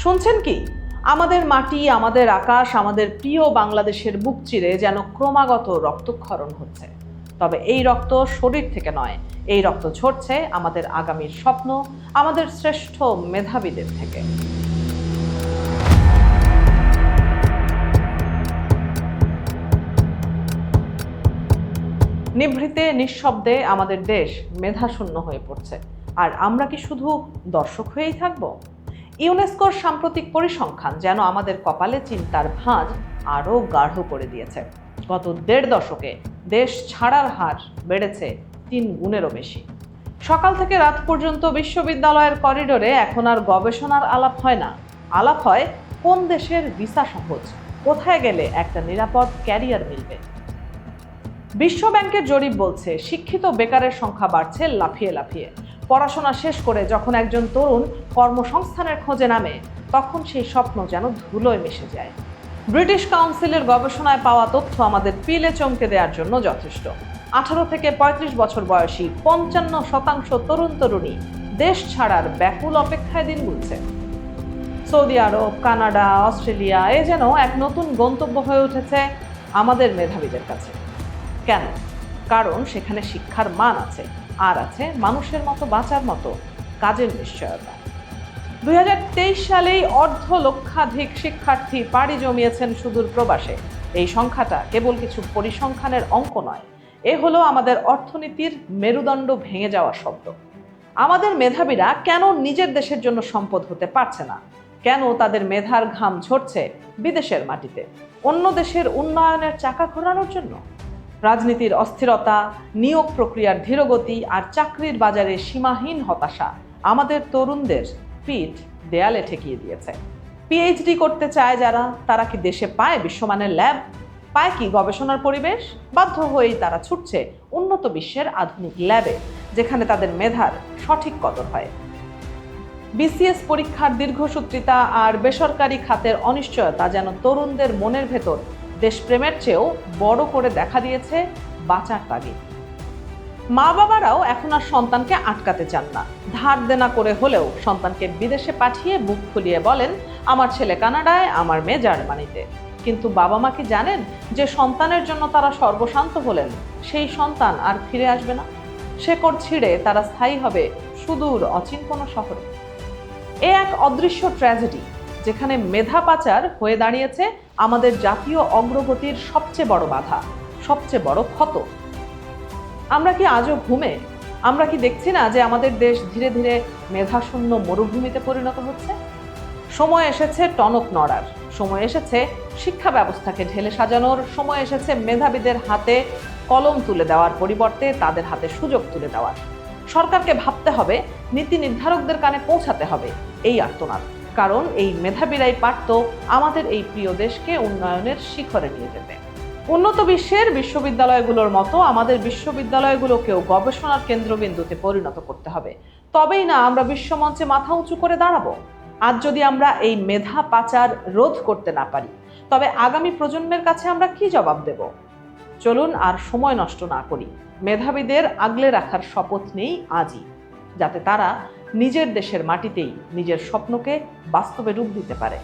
শুনছেন কি? আমাদের মাটি, আমাদের আকাশ, আমাদের প্রিয় বাংলাদেশের বুক চিরে যেন ক্রমাগত রক্তক্ষরণ হচ্ছে। তবে এই রক্ত শরীর থেকে নয়, এই রক্ত ঝরছে আমাদের আগামীর স্বপ্ন, আমাদের শ্রেষ্ঠ মেধাবীদের থেকে। নিভৃতে নিঃশব্দে আমাদের দেশ মেধাশূন্য হয়ে পড়ছে। আর আমরা কি শুধু দর্শক হয়েই থাকবো? ইউনেস্কোর সাম্প্রতিক পরিসংখ্যান যেন আমাদের কপালে চিন্তার ভাঁজ আরও গাঢ় করে দিয়েছে। গত ১.৫ দশকে দেশ ছাড়ার হার বেড়েছে ৩ গুণেরও বেশি। সকাল থেকে রাত পর্যন্ত বিশ্ববিদ্যালয়ের করিডোরে এখন আর গবেষণার আলাপ হয় না। আলাপ হয় কোন দেশের ভিসা সহজ, কোথায় গেলে একটা নিরাপদ ক্যারিয়ার মিলবে। বিশ্ব ব্যাংকের জরিপ বলছে শিক্ষিত বেকারের সংখ্যা বাড়ছে লাফিয়ে লাফিয়ে। পড়াশোনা শেষ করে যখন একজন তরুণ কর্মসংস্থানের খোঁজে নামে, তখন সেই স্বপ্ন যেন ধুলোয় মিশে যায়। ব্রিটিশ কাউন্সিলের গবেষণায় পাওয়া তথ্য আমাদের পিলে চমকে দেওয়ার জন্য যথেষ্ট। 18 থেকে 35 বছর বয়সী 55% তরুণ তরুণী দেশ ছাড়ার ব্যাকুল অপেক্ষায় দিন গুনছে। সৌদি আরব, কানাডা, অস্ট্রেলিয়া এ যেন এক নতুন গন্তব্য হয়ে উঠেছে আমাদের মেধাবীদের কাছে। কেন? কারণ সেখানে শিক্ষার মান আছে, আর আছে মানুষের মতো বাঁচার মতো কাজের নিশ্চয়তা। 2023 সালেই অর্ধলক্ষাধিক শিক্ষার্থী পাড়ি জমিয়েছেন সুদূর প্রবাসে। এই সংখ্যাটা কেবল কিছু পরিসংখ্যানের অঙ্ক নয়, এ হলো আমাদের অর্থনীতির মেরুদণ্ড ভেঙে যাওয়া শব্দ। আমাদের মেধাবীরা কেন নিজের দেশের জন্য সম্পদ হতে পারছে না? কেন তাদের মেধার ঘাম ঝরছে বিদেশের মাটিতে, অন্য দেশের উন্নয়নের চাকা ঘোরানোর জন্য? রাজনীতির অস্থিরতা, নিয়োগ প্রক্রিয়ার ধীরগতি আর চাকরির বাজারে সীমাহীন হতাশা আমাদের তরুণদের পিঠ দেয়ালে ঠেকিয়ে দিয়েছে। পিএইচডি করতে চায় যারা, তারা কি দেশে পায় বিশ্বমানের ল্যাব? পায় কি গবেষণার পরিবেশ? বাধ্য হয়েই তারা ছুটছে উন্নত বিশ্বের আধুনিক ল্যাবে, যেখানে তাদের মেধার সঠিক কদর হয়। বিসিএস পরীক্ষার দীর্ঘসূত্রিতা আর বেসরকারি খাতের অনিশ্চয়তা যেন তরুণদের মনের ভেতর দেশপ্রেমের চেয়েও বড় করে দেখা দিয়েছে বাঁচার তাগিদ। মা বাবারাও এখন আর সন্তানকে আটকাতে চান না। ধার দেনা করে হলেও সন্তানকে বিদেশে পাঠিয়ে বুক ফুলিয়ে বলেন, আমার ছেলে কানাডায়, আমার মেয়ে জার্মানিতে। কিন্তু বাবা মা কি জানেন যে সন্তানের জন্য তারা সর্বশান্ত হলেন, সেই সন্তান আর ফিরে আসবে না। শেকড় ছিঁড়ে তারা স্থায়ী হবে সুদূর অচিন কোনো শহরে। এ এক অদৃশ্য ট্র্যাজেডি, যেখানে মেধা পাচার হয়ে দাঁড়িয়েছে আমাদের জাতীয় অগ্রগতির সবচেয়ে বড় বাধা, সবচেয়ে বড় ক্ষত। আমরা কি আজও ঘুমে? আমরা কি দেখছি না যে আমাদের দেশ ধীরে ধীরে মেধাশূন্য মরুভূমিতে পরিণত হচ্ছে? সময় এসেছে টনক নড়ার, সময় এসেছে শিক্ষা ব্যবস্থাকে ঢেলে সাজানোর, সময় এসেছে মেধাবীদের হাতে কলম তুলে দেওয়ার পরিবর্তে তাদের হাতে সুযোগ তুলে দেওয়ার। সরকারকে ভাবতে হবে, নীতি নির্ধারকদের কানে পৌঁছাতে হবে এই আর্তনাদ, কারণ এই মেধাবীরাই পারত আমাদের এই প্রিয় দেশকে উন্নয়নের শিখরে নিয়ে যেতে। উন্নত বিশ্বের বিশ্ববিদ্যালয়গুলোর মতো আমাদের বিশ্ববিদ্যালয়গুলোকেও গবেষণার কেন্দ্রবিন্দুতে পরিণত করতে হবে। তবেই না আমরা বিশ্বমঞ্চে মাথা উঁচু করে দাঁড়াবো। আজ যদি আমরা এই মেধা পাচার রোধ করতে না পারি, তবে আগামী প্রজন্মের কাছে আমরা কি জবাব দেব? চলুন আর সময় নষ্ট না করি, মেধাবীদের আগলে রাখার শপথ নেই আজই, যাতে তারা নিজের দেশের মাটিতেই নিজের স্বপ্নকে বাস্তবে রূপ দিতে পারে।